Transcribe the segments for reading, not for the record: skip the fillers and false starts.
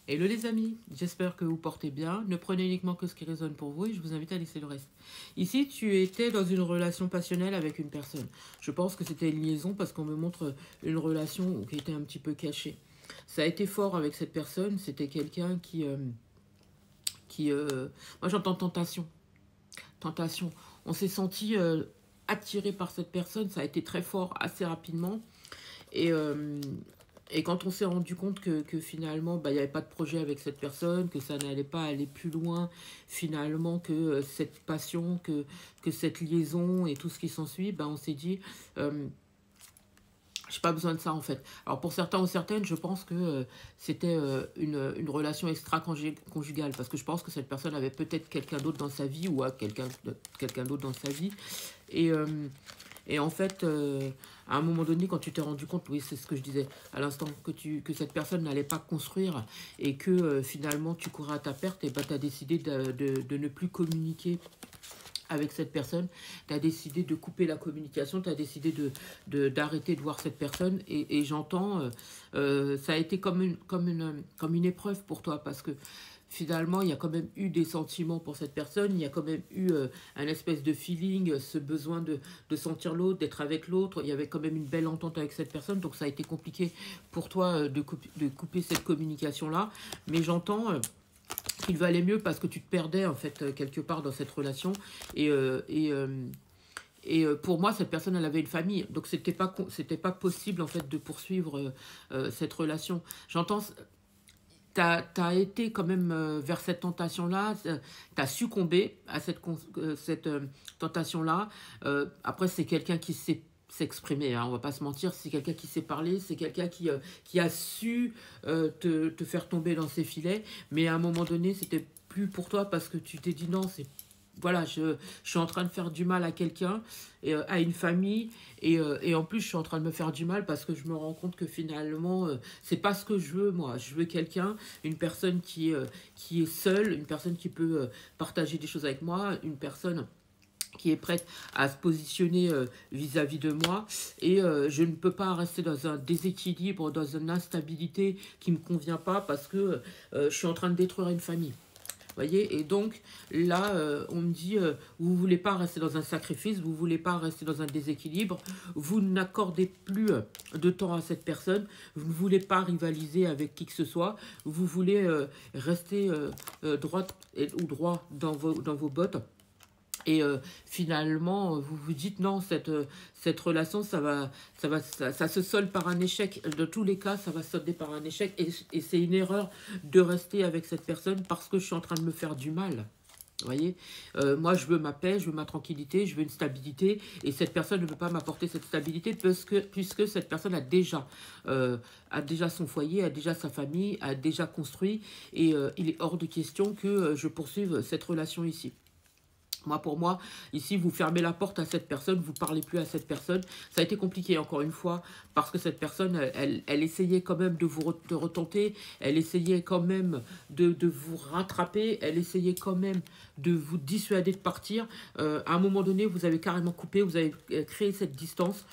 Hello les amis, j'espère que vous portez bien. Ne prenez uniquement que ce qui résonne pour vous et je vous invite à laisser le reste. Ici, tu étais dans une relation passionnelle avec une personne. Je pense que c'était une liaison parce qu'on me montre une relation qui était un petit peu cachée. Ça a été fort avec cette personne, c'était quelqu'un qui moi j'entends tentation. Tentation. On s'est senti attiré par cette personne, ça a été très fort assez rapidement. Et, euh, et quand on s'est rendu compte que finalement, bah, il n'y avait pas de projet avec cette personne, que ça n'allait pas aller plus loin, finalement, que cette passion, que cette liaison et tout ce qui s'ensuit, bah, on s'est dit, euh, j'ai pas besoin de ça en fait. Alors pour certains ou certaines, je pense que c'était une relation extra-conjugale, parce que je pense que cette personne avait peut-être quelqu'un d'autre dans sa vie ou a quelqu'un d'autre dans sa vie. Et, euh, et en fait, à un moment donné, quand tu t'es rendu compte, oui, c'est ce que je disais à l'instant, que cette personne n'allait pas construire et que finalement tu courais à ta perte, et ben, tu as décidé de ne plus communiquer avec cette personne, tu as décidé de couper la communication, tu as décidé d'arrêter de voir cette personne. Et j'entends, ça a été comme une épreuve pour toi parce que finalement, il y a quand même eu des sentiments pour cette personne, il y a quand même eu un espèce de feeling, ce besoin de sentir l'autre, d'être avec l'autre. Il y avait quand même une belle entente avec cette personne, donc ça a été compliqué pour toi de couper cette communication-là. Mais j'entends qu'il valait mieux parce que tu te perdais en fait quelque part dans cette relation. Et, euh, et, euh, pour moi, cette personne, elle avait une famille, donc c'était pas possible en fait de poursuivre cette relation. J'entends, t'as été quand même vers cette tentation-là, t'as succombé à cette tentation-là. Après, c'est quelqu'un qui sait s'exprimer, hein, on va pas se mentir, c'est quelqu'un qui sait parler, c'est quelqu'un qui a su te faire tomber dans ses filets, mais à un moment donné, c'était plus pour toi parce que tu t'es dit non, c'est voilà, je suis en train de faire du mal à quelqu'un, et, à une famille, et en plus je suis en train de me faire du mal parce que je me rends compte que finalement, c'est pas ce que je veux moi. Je veux quelqu'un, une personne qui est seule, une personne qui peut partager des choses avec moi, une personne qui est prête à se positionner vis-à-vis de moi. Et je ne peux pas rester dans un déséquilibre, dans une instabilité qui ne me convient pas parce que je suis en train de détruire une famille. Voyez, et donc là, on me dit, vous voulez pas rester dans un sacrifice, vous voulez pas rester dans un déséquilibre, vous n'accordez plus de temps à cette personne, vous ne voulez pas rivaliser avec qui que ce soit, vous voulez rester droite ou droit dans vos bottes. Et finalement, vous vous dites non, cette relation, ça se solde par un échec. De tous les cas, ça va se solder par un échec. Et c'est une erreur de rester avec cette personne parce que je suis en train de me faire du mal. Vous voyez, moi je veux ma paix, je veux ma tranquillité, je veux une stabilité, et cette personne ne peut pas m'apporter cette stabilité puisque cette personne a déjà son foyer, a déjà sa famille, a déjà construit, et il est hors de question que je poursuive cette relation ici. Moi, pour moi, ici, vous fermez la porte à cette personne, vous parlez plus à cette personne. Ça a été compliqué, encore une fois, parce que cette personne, elle essayait quand même de retenter, elle essayait quand même de vous rattraper, elle essayait quand même de vous dissuader de partir. À un moment donné, vous avez carrément coupé, vous avez créé cette distance.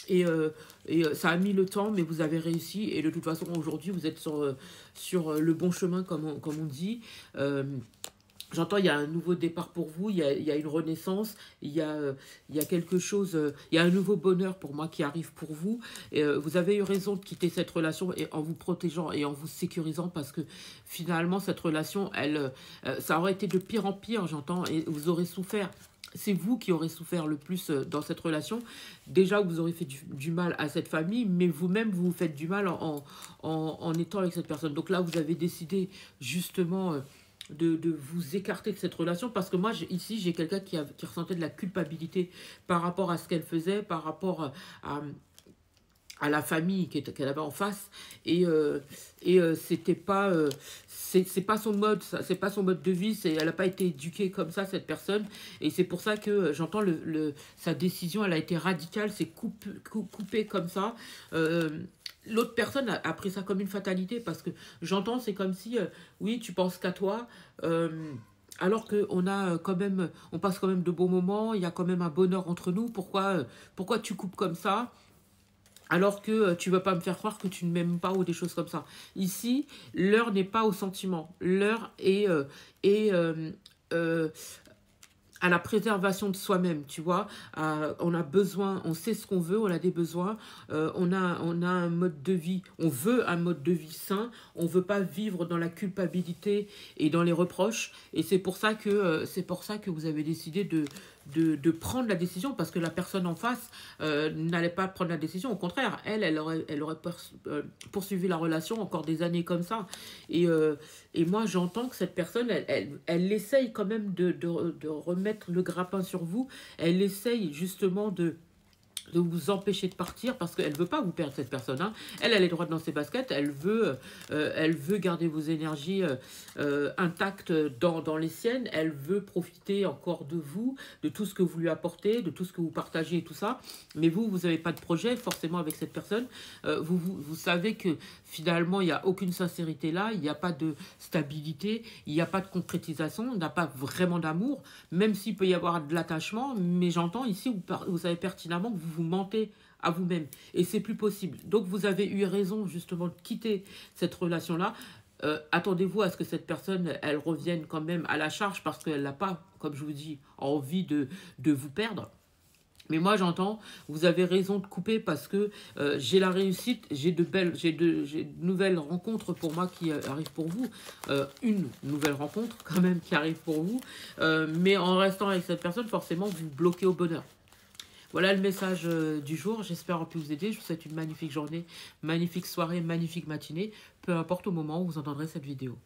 Ça a mis le temps, mais vous avez réussi. Et de toute façon, aujourd'hui, vous êtes sur le bon chemin, comme on dit. Euh, J'entends, il y a un nouveau départ pour vous, il y a une renaissance, il y a quelque chose, il y a un nouveau bonheur pour moi qui arrive pour vous. Et, vous avez eu raison de quitter cette relation et en vous protégeant et en vous sécurisant parce que finalement, cette relation, ça aurait été de pire en pire, j'entends, et vous aurez souffert. C'est vous qui aurez souffert le plus dans cette relation. Déjà, vous aurez fait du mal à cette famille, mais vous-même, vous vous faites du mal en étant avec cette personne. Donc là, vous avez décidé justement de vous écarter de cette relation parce que moi ici j'ai quelqu'un qui ressentait de la culpabilité par rapport à ce qu'elle faisait, par rapport à la famille qu'elle avait en face, et c'était pas c'est pas son mode, c'est pas son mode de vie, elle n'a pas été éduquée comme ça cette personne, et c'est pour ça que j'entends sa décision, elle a été radicale, c'est coupé comme ça. euh, L'autre personne a pris ça comme une fatalité parce que j'entends, c'est comme si oui, tu penses qu'à toi, alors qu'on a quand même, on passe quand même de bons moments, il y a quand même un bonheur entre nous. Pourquoi tu coupes comme ça? alors que tu ne vas pas me faire croire que tu ne m'aimes pas ou des choses comme ça. Ici, l'heure n'est pas au sentiment. L'heure est euh, à la préservation de soi-même, tu vois. On a besoin, on sait ce qu'on veut, on a des besoins, on a un mode de vie, on veut un mode de vie sain, on veut pas vivre dans la culpabilité et dans les reproches. Et c'est pour ça que vous avez décidé de prendre la décision, parce que la personne en face n'allait pas prendre la décision. Au contraire, elle aurait poursuivi la relation encore des années comme ça. Et, euh, et moi, j'entends que cette personne, elle essaye quand même de remettre le grappin sur vous. Elle essaye justement de vous empêcher de partir parce qu'elle ne veut pas vous perdre, cette personne. Hein. Elle est droite dans ses baskets, elle veut garder vos énergies intactes dans les siennes, elle veut profiter encore de vous, de tout ce que vous lui apportez, de tout ce que vous partagez et tout ça. Mais vous n'avez pas de projet forcément avec cette personne. Vous savez que finalement, il n'y a aucune sincérité là, il n'y a pas de stabilité, il n'y a pas de concrétisation, il n'y a pas vraiment d'amour, même s'il peut y avoir de l'attachement. Mais j'entends ici, vous savez pertinemment que vous mentez à vous-même. Et c'est plus possible. Donc vous avez eu raison justement de quitter cette relation-là. Attendez-vous à ce que cette personne, elle revienne quand même à la charge, parce qu'elle n'a pas, comme je vous dis, envie de vous perdre. Mais moi, j'entends, vous avez raison de couper, parce que j'ai la réussite, j'ai de nouvelles rencontres pour moi qui arrivent pour vous. Une nouvelle rencontre quand même qui arrive pour vous. Mais en restant avec cette personne, forcément, vous bloquez au bonheur. Voilà le message du jour. J'espère avoir pu vous aider. Je vous souhaite une magnifique journée, magnifique soirée, magnifique matinée, peu importe au moment où vous entendrez cette vidéo.